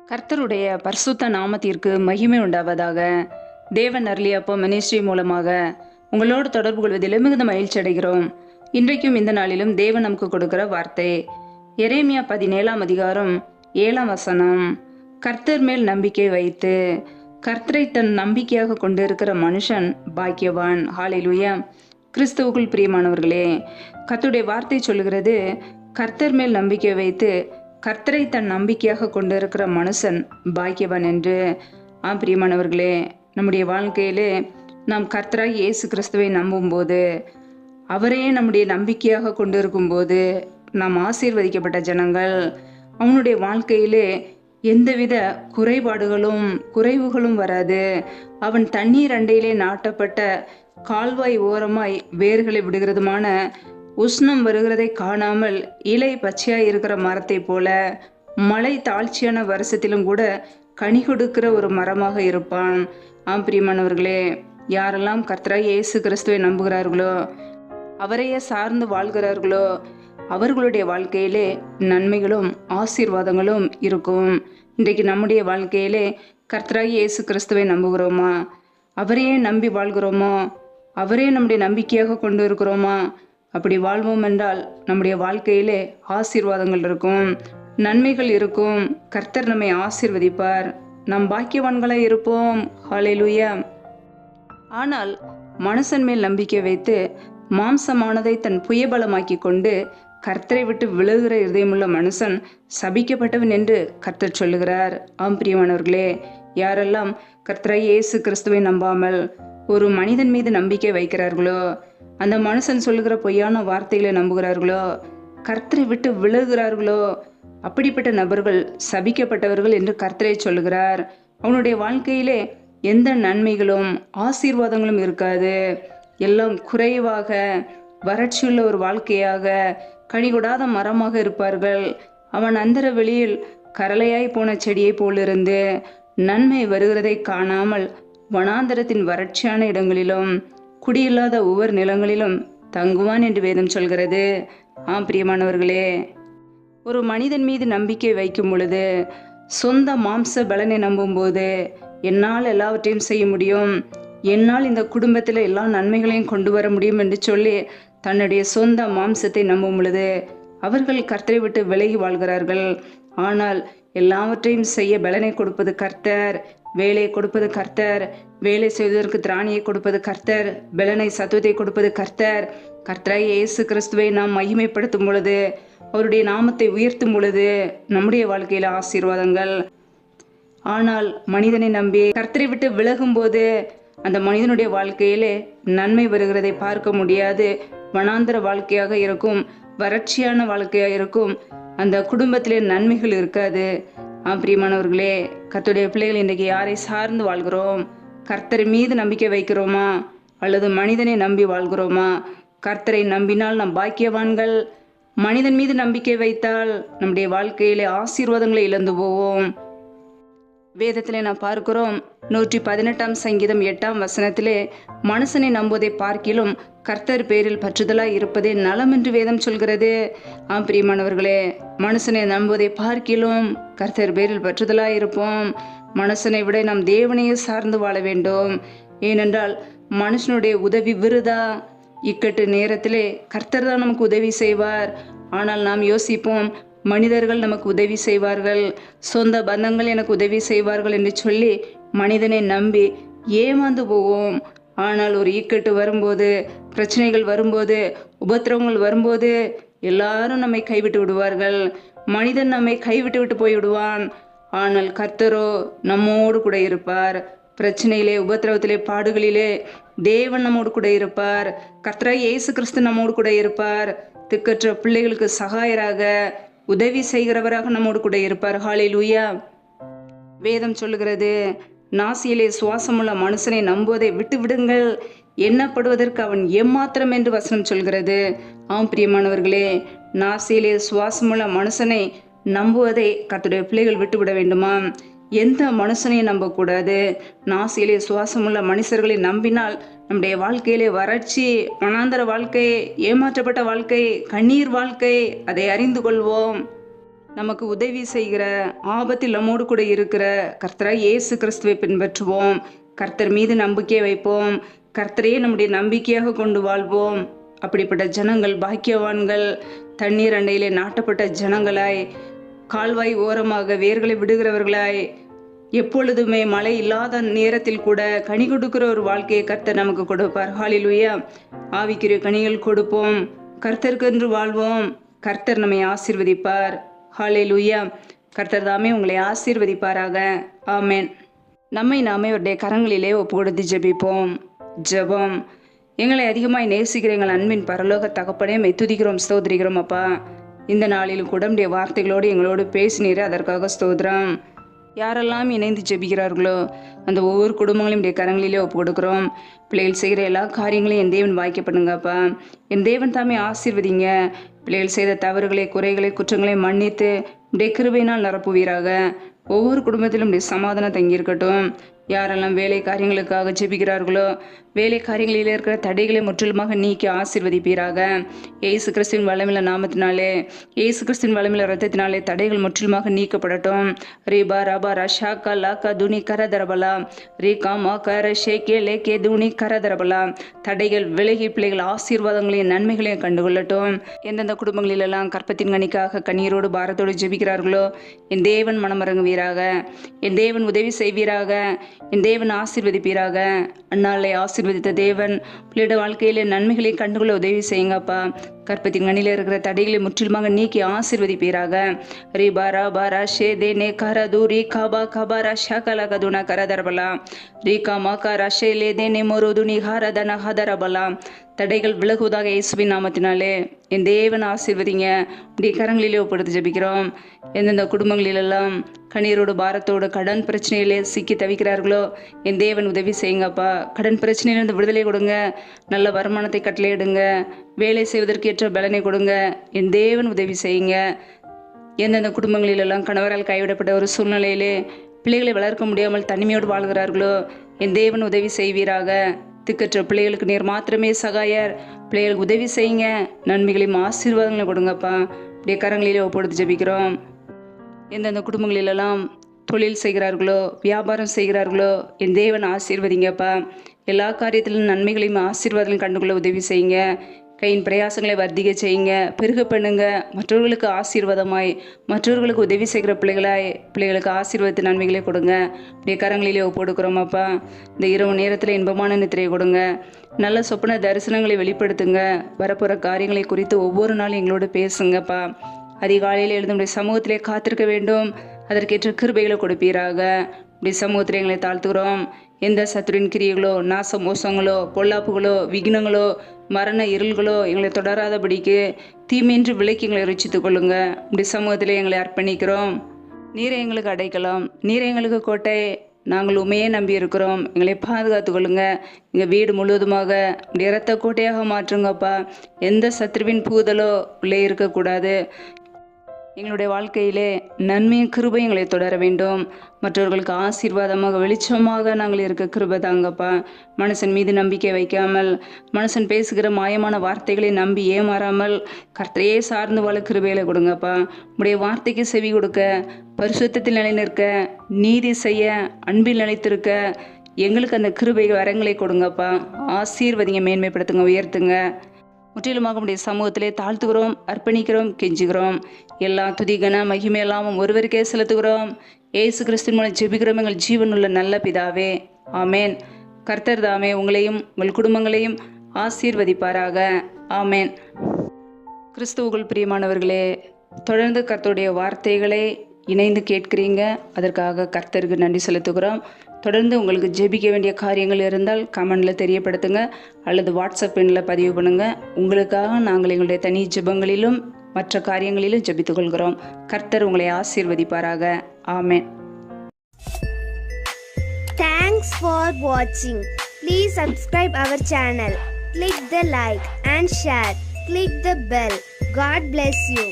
கர்த்தருடைய பரிசுத்த நாமத்திற்கு மகிமை உண்டாவதாக. தேவன் அருளியப்போ மினிஸ்ட்ரி மூலமாக உங்களோடு தொடர்பு கொள்வதில் மிகுந்த மகிழ்ச்சி அடைகிறோம். இன்றைக்கும் இந்த நாளிலும் தேவன் நமக்கு கொடுக்கிற வார்த்தை எரேமியா 17ஆம் அதிகாரம் 7ஆம் வசனம். கர்த்தர் மேல் நம்பிக்கை வைத்து கர்த்தரை தன் நம்பிக்கையாக கொண்டிருக்கிற மனுஷன் பாக்கியவான். ஹல்லேலூயா. கிறிஸ்துவுக்குள் பிரியமானவர்களே, கர்த்தருடைய வார்த்தை சொல்லுகிறது, கர்த்தர் மேல் நம்பிக்கை வைத்து கர்த்தரை தன் நம்பிக்கையாக கொண்டிருக்கிற மனுஷன் பாக்கியவான் என்று. பிரியமானவர்களே, நம்முடைய வாழ்க்கையிலே நாம் கர்த்தராய் இயேசு கிறிஸ்துவை நம்பும்போது, அவரையே நம்முடைய நம்பிக்கையாக கொண்டிருக்கும் போது நாம் ஆசீர்வதிக்கப்பட்ட ஜனங்கள். அவனுடைய வாழ்க்கையிலே எந்தவித குறைவுகளும் வராது. அவன் தண்ணீர் அண்டையிலே நாட்டப்பட்ட கால்வாய் ஓரமாய் வேர்களை விடுகிறதுமான உஷ்ணம் வருகிறதை காணாமல் இலை பச்சையாய் இருக்கிற மரத்தை போல மழை தாழ்ச்சியான வருஷத்திலும் கூட கனி கொடுக்கிற ஒரு மரமாக இருப்பான். பிரியமானவர்களே, யாரெல்லாம் கர்த்தராய் இயேசு கிறிஸ்துவை நம்புகிறார்களோ, அவரையே சார்ந்து வாழ்கிறார்களோ, அவர்களுடைய வாழ்க்கையிலே நன்மைகளும் ஆசீர்வாதங்களும் இருக்கும். இன்றைக்கு நம்முடைய வாழ்க்கையிலே கர்த்தராய் இயேசு கிறிஸ்துவை நம்புகிறோமா? அவரையே நம்பி வாழ்கிறோமோ? அவரே நம்முடைய நம்பிக்கையாக கொண்டு இருக்கிறோமா? அப்படி வாழ்வோம் என்றால் நம்முடைய வாழ்க்கையிலே ஆசீர்வாதங்கள் இருக்கும், நன்மைகள் இருக்கும். கர்த்தர் நம்மை ஆசீர்வதிப்பார், நம் பாக்கியவான்களை இருப்போம். ஹல்லேலூயா. ஆனால் மனுஷன் மேல் நம்பிக்கை வைத்து மாம்சமானதை தன் புயபலமாக்கி கொண்டு கர்த்தரை விட்டு விலகுகிற இதயமுள்ள மனுஷன் சபிக்கப்பட்டவன் என்று கர்த்தர் சொல்லுகிறார். பிரியமானவர்களே, யாரெல்லாம் கர்த்தரை இயேசு கிறிஸ்துவை நம்பாமல் ஒரு மனிதன் மீது நம்பிக்கை வைக்கிறார்களோ, அந்த மனுஷன் சொல்லுகிற பொய்யான வார்த்தைகளை நம்புகிறார்களோ, கர்த்தரை விட்டு விலகுகிறார்களோ, அப்படிப்பட்ட நபர்கள் சபிக்கப்பட்டவர்கள் என்று கர்த்தரை சொல்லுகிறார். அவனுடைய வாழ்க்கையிலே எந்த நன்மைகளும் ஆசீர்வாதங்களும் இருக்காது. எல்லாம் குறைவாக வறட்சியுள்ள ஒரு வாழ்க்கையாக, கனிகொடாத மரமாக இருப்பார்கள். அவன் அந்தர வெளியில் கரளையாய் போன செடியை போலிருந்து நன்மை வருகிறதை காணாமல் வனாந்தரத்தின் வறட்சியான இடங்களிலும் குடியில்லாத ஒவ்வொரு நிலங்களிலும் தங்குவான் என்று வேதம் சொல்கிறது. பிரியமானவர்களே, ஒரு மனிதன் மீது நம்பிக்கை வைக்கும் பொழுது, சொந்த மாம்ச பலனை நம்பும் போது, என்னால் எல்லாவற்றையும் செய்ய முடியும், என்னால் இந்த குடும்பத்தில் எல்லா நன்மைகளையும் கொண்டு வர முடியும் என்று சொல்லி தன்னுடைய சொந்த மாம்சத்தை நம்பும் பொழுது அவர்கள் கர்த்தரை விட்டு விலகி வாழ்கிறார்கள். ஆனால் எல்லாவற்றையும் செய்ய பலனை கொடுப்பது கர்த்தர், வேலையை கொடுப்பது கர்த்தர், வேலை செய்வதற்கு திராணியை கொடுப்பது கர்த்தர், பலனை சத்துவத்தை கொடுப்பது கர்த்தர். கர்த்தராய் இயேசு கிறிஸ்துவை நாம் மகிமைப்படுத்தும் பொழுது, அவருடைய நாமத்தை உயர்த்தும் பொழுது நம்முடைய வாழ்க்கையில ஆசீர்வாதங்கள். ஆனால் மனிதனை நம்பி கர்த்தரை விட்டு விலகும் போது அந்த மனிதனுடைய வாழ்க்கையிலே நன்மை வருகிறதை பார்க்க முடியாது. வனாந்தர வாழ்க்கையாக இருக்கும், வறட்சியான வாழ்க்கையாக இருக்கும். அந்த குடும்பத்திலே நன்மைகள் இருக்காது. பிரியமானவர்களே, கர்த்தருடைய பிள்ளைகள் இன்றைக்கு யாரை சார்ந்து வாழ்கிறோம்? கர்த்தர் மீது நம்பிக்கை வைக்கிறோமா அல்லது மனிதனை நம்பி வாழ்கிறோமா? கர்த்தரை நம்பினால் நாம் பாக்கியவான்கள். மனிதன் மீது நம்பிக்கை வைத்தால் நம்முடைய வாழ்க்கையிலே ஆசீர்வாதங்களை இழந்து போவோம். வேதத்திலே நாம் பார்க்கிறோம், 118ஆம் சங்கீதம் 8ஆம் வசனத்திலே, மனுஷனை நம்புவதை பார்க்கிலும் கர்த்தர் பேரில் பற்றுதலாய் இருப்பதே நலம் என்று வேதம் சொல்கிறது. பிரியமானவர்களே, மனுஷனை நம்புவதை பார்க்கிலும் கர்த்தர் பேரில் பற்றுதலாய் இருப்போம். மனுஷனை விட நாம் தேவனையே சார்ந்து வாழ வேண்டும். ஏனென்றால் மனுஷனுடைய உதவி விருதா. இக்கட்டு நேரத்திலே கர்த்தர் தான் நமக்கு உதவி செய்வார். ஆனால் நாம் யோசிப்போம், மனிதர்கள் நமக்கு உதவி செய்வார்கள், சொந்த பந்தங்கள் எனக்கு உதவி செய்வார்கள் என்று சொல்லி மனிதனை நம்பி ஏமாந்து போவோம். ஆனால் ஒரு இக்கட்டு வரும்போது, பிரச்சனைகள் வரும்போது, உபத்திரவங்கள் வரும்போது எல்லாரும் நம்மை கைவிட்டு விடுவார்கள். மனிதன் நம்மை கைவிட்டு விட்டு போய்விடுவான். ஆனால் கர்த்தரோ நம்மோடு கூட இருப்பார். பிரச்சனையிலே, உபத்திரவத்திலே, பாடுகளிலே தேவன் நம்மோடு கூட இருப்பார். கர்த்தராய் இயேசு கிறிஸ்து நம்மோடு கூட இருப்பார். திக்கற்ற பிள்ளைகளுக்கு சகாயராக, உதவி செய்கிறவராக நம்மோடு கூட இருப்பார். ஹல்லேலூயா. வேதம் சொல்லுகிறது, நாசியிலே சுவாசமுள்ள மனுஷனை நம்புவதை விட்டு விடுங்கள், எண்ணப்படுவதற்கு அவன் ஏமாத்திரம் என்று வசனம் சொல்கிறது. பிரியமானவர்களே, நாசியிலே சுவாசமுள்ள மனுஷனை நம்புவதை கர்த்தருடைய பிள்ளைகள் விட்டுவிட வேண்டுமா? எந்த மனுஷனையும் நம்பக்கூடாது. நாசியிலே சுவாசமுள்ள மனுஷர்களை நம்பினால் நம்முடைய வாழ்க்கையிலே வறட்சி, வனாந்தர வாழ்க்கை, ஏமாற்றப்பட்ட வாழ்க்கை, கண்ணீர் வாழ்க்கை, அதை அறிந்து கொள்வோம். நமக்கு உதவி செய்கிற, ஆபத்தில் நம்மோடு கூட இருக்கிற கர்த்தராய் இயேசு கிறிஸ்துவை பின்பற்றுவோம். கர்த்தர் மீது நம்பிக்கை வைப்போம். கர்த்தரையே நம்முடைய நம்பிக்கையாக கொண்டு வாழ்வோம். அப்படிப்பட்ட ஜனங்கள் பாக்கியவான்கள். தண்ணீர் அண்டையிலே நாட்டப்பட்ட ஜனங்களாய், கால்வாய் ஓரமாக வேர்களை விடுகிறவர்களாய், எப்பொழுதுமே மழை இல்லாத நேரத்தில் கூட கனி கொடுக்கிற ஒரு வாழ்க்கையை கர்த்தர் நமக்கு கொடுப்பார். ஹல்லேலூயா. ஆவிக்குரிய கனிகள் கொடுப்போம். கர்த்தருக்கென்று வாழ்வோம். கர்த்தர் நம்மை ஆசீர்வதிப்பார். ஹல்லேலூயா. கர்த்தர் தாமே உங்களை ஆசீர்வதிப்பாராக. ஆமென். நம்மை நாமே அவருடைய கரங்களிலே ஒப்பு கொடுத்து ஜெபிப்போம். ஜெபம். எங்களை அதிகமாய் நேசிக்கிற எங்கள் அன்பின் பரலோக தகப்பனே, மெய் துதிக்கிறோம், ஸ்தோத்திரிக்கிறோம் அப்பா. இந்த நாளிலும் கூட உடைய வார்த்தைகளோடு எங்களோடு பேசினீர், அதற்காக ஸ்தோத்திரம். யாரெல்லாம் இணைந்து ஜெபிக்கிறார்களோ அந்த ஒவ்வொரு குடும்பங்களையும் உடைய கரங்களிலே ஒப்பு கொடுக்குறோம். பிள்ளைகள் செய்கிற எல்லா காரியங்களையும் என் தேவன் வாய்க்கப்படுங்கப்பா. என் தேவன் தாமே ஆசீர்வதிங்க. பிள்ளைகள் செய்த தவறுகளை, குறைகளை, குற்றங்களை மன்னித்து உடைய கிருபையினால் நிரப்புவீராக. ஒவ்வொரு குடும்பத்திலும் உடைய சமாதானம் தங்கியிருக்கட்டும். யாரெல்லாம் வேலை காரியங்களுக்காக ஜெபிக்கிறார்களோ வேலை காரியங்களில் இருக்கிற தடைகளை முற்றிலுமாக நீக்கி ஆசீர்வதிப்பீராக. இயேசு கிறிஸ்துவின் வல்லமையுள்ள நாமத்தினாலே, இயேசு கிறிஸ்துவின் வல்லமையுள்ள இரத்தத்தினாலே தடைகள் முற்றிலுமாக நீக்கப்படட்டும். ரீபா ரபா ரஷாக்கா லாக்கா துனி கரதரபலா ரீகா மாக்கர ஷேக்கே லேக்கே துனி கரதரபலா. தடைகள் விலகி பிள்ளைகள் ஆசீர்வாதங்களையும் நன்மைகளையும் கண்டுகொள்ளட்டும். எந்தெந்த குடும்பங்களிலெல்லாம் கற்பத்தின் கனிக்காக கண்ணீரோடு பாரத்தோடு ஜெபிக்கிறார்களோ என் தேவன் மனமறங்குவீராக. என் தேவன் உதவி செய்வீராக. என் தேவன் ஆசீர்வதிப்பீராக. அந்நாளை ஆசீர்வதித்த தேவன் பிள்ளையோட வாழ்க்கையில நன்மைகளை கண்டுகொள்ள உதவி செய்யுங்கப்பா. கற்பத்தின் கண்ணில இருக்கிற தடைகளை முற்றிலுமாக நீக்கி ஆசீர்வதிப்பீராக. ரீபா ராபா ராஷே தே நே கர தூரி காபா கபா ராஷா கலா கதுனா கரதரபலா ரீகா மாக்கா ராஷே லே தே நே மொரு துனி ஹாரதன ஹதரபலா. தடைகள் விலகுவதாக இயேசுவின் நாமத்தினாலே என் தேவன் ஆசீர்வதிங்க. உடைய கரங்களிலே ஒப்படுத்து ஜெபிக்கிறோம். எந்தெந்த குடும்பங்களிலெல்லாம் கண்ணீரோடு பாரத்தோடு கடன் பிரச்சனையிலே சிக்கி தவிக்கிறார்களோ என் தேவன் உதவி செய்யுங்கப்பா. கடன் பிரச்சனையிலிருந்து விடுதலை கொடுங்க. நல்ல வருமானத்தை கட்டளையிடுங்க. வேலை செய்வதற்கு ஏற்ற பலனை கொடுங்க. என் தேவன் உதவி செய்யுங்க. எந்தெந்த குடும்பங்களிலெல்லாம் கணவரால் கைவிடப்பட்ட ஒரு சூழ்நிலையிலே பிள்ளைகளை வளர்க்க முடியாமல் தனிமையோடு வாழ்கிறார்களோ என் தேவன் உதவி செய்வீராக. திக்கற்ற பிள்ளைகளுக்கு நீர் மாத்திரமே சகாயர். பிள்ளைகளுக்கு உதவி செய்யுங்க. நன்மைகளையும் ஆசீர்வாதங்களை கொடுங்கப்பா. இப்படியே கரங்களிலே ஒப்படுத்து ஜெபிக்கிறோம். எந்தெந்த குடும்பங்களிலெல்லாம் தொழில் செய்கிறார்களோ வியாபாரம் செய்கிறார்களோ என் தேவன் ஆசீர்வதிங்கப்பா. எல்லா காரியத்திலும் நன்மைகளையும் ஆசீர்வாதங்களையும் கண்டுகொள்ள உதவி செய்யுங்க. கையின் பிரயாசங்களை வர்த்திக்க செய்யுங்க. பெருக பண்ணுங்க. மற்றவர்களுக்கு ஆசீர்வாதமாய், மற்றவர்களுக்கு உதவி செய்கிற பிள்ளைகளாய், பிள்ளைகளுக்கு ஆசீர்வாதத்து நன்மைகளை கொடுங்க. அப்படியே கரங்களிலே ஒப்படுக்கிறோமாப்பா. இந்த இரவு நேரத்தில் இன்பமான நித்திரையை கொடுங்க. நல்ல சொப்பன தரிசனங்களை வெளிப்படுத்துங்க. வரப்போகிற காரியங்களை குறித்து ஒவ்வொரு நாளும் எங்களோடு பேசுங்கப்பா. அதிகாலையில் எழுதும் சமூகத்திலே காத்திருக்க வேண்டும். அதற்கேற்ற கிருபைகளை கொடுப்பீராக. இப்படி சமூகத்தில் எங்களை தாழ்த்துகிறோம். எந்த சத்துரின் கிரியைகளோ, நாச மோசங்களோ, பொல்லாப்புகளோ, விக்னங்களோ, மரண இருள்களோ எங்களை தொடராதபடிக்கு தீமையின்றி விலக்கி எங்களை ரட்சித்துக் கொள்ளுங்க. இப்படி சமூகத்திலே எங்களை அர்ப்பணிக்கிறோம். நீரை எங்களுக்கு அடைக்கலாம். நீரை எங்களுக்கு கோட்டை. நாங்கள் உண்மையே நம்பி இருக்கிறோம். எங்களை பாதுகாத்து கொள்ளுங்க. எங்கள் வீடு முழுவதுமாக இப்படி இரத்த கோட்டையாக மாற்றுங்கப்பா. எந்த சத்ருவின் பூதலோ உள்ளே இருக்கக்கூடாது. எங்களுடைய வாழ்க்கையிலே நன்மையும் கிருபையும் எங்களை தொடர வேண்டும். மற்றவர்களுக்கு ஆசீர்வாதமாக வெளிச்சமாக நாங்கள் இருக்க கிருபை தாங்கப்பா. மனுஷன் மீது நம்பிக்கை வைக்காமல், மனுஷன் பேசுகிற மாயமான வார்த்தைகளை நம்பி ஏமாறாமல் கர்த்தரையே சார்ந்து வாழ கிருபைகளை கொடுங்கப்பா. உடைய வார்த்தைக்கு செவி கொடுக்க, பரிசுத்தத்தில் நிலை நிற்க, நீதி செய்ய, அன்பில் நிலைத்திருக்க எங்களுக்கு அந்த கிருபை வரங்களை கொடுங்கப்பா. ஆசீர்வதிங்க, மேன்மைப்படுத்துங்க, உயர்த்துங்க. முற்றிலுமாக உடைய சமூகத்திலே தாழ்த்துகிறோம், அர்ப்பணிக்கிறோம், கெஞ்சுகிறோம். எல்லா துதிகன மகிமையெல்லாம் ஒருவருக்கே செலுத்துகிறோம். இயேசு கிறிஸ்துவின் மூலம் ஜெபிக்கிறோம் எங்கள் ஜீவனுள்ள நல்ல பிதாவே. ஆமேன். கர்த்தர் தாமே உங்களையும் உங்கள் குடும்பங்களையும் ஆசீர்வதிப்பாராக. ஆமேன். கிறிஸ்துவுக்குள் பிரியமானவர்களே, தொடர்ந்து கர்த்தருடைய வார்த்தைகளை இணைந்து கேட்கிறீங்க. அதற்காக கர்த்தருக்கு நன்றி செலுத்துகிறோம். தொடர்ந்து உங்களுக்கு ஜெபிக்க வேண்டிய காரியங்கள் இருந்தால் கமெண்டில் தெரியப்படுத்துங்க, அல்லது வாட்ஸ்அப் எண்ணில் பதிவு பண்ணுங்கள். உங்களுக்காக நாங்கள் எங்களுடைய தனி ஜெபங்களிலும் மற்ற காரியங்களிலும் ஜெபித்துக் கொள்கிறோம். கர்த்தர் உங்களை ஆசீர்வதிப்பாராக. ஆமென். Thanks for watching. Please subscribe our channel. Click the like and share. Click the bell. God bless you.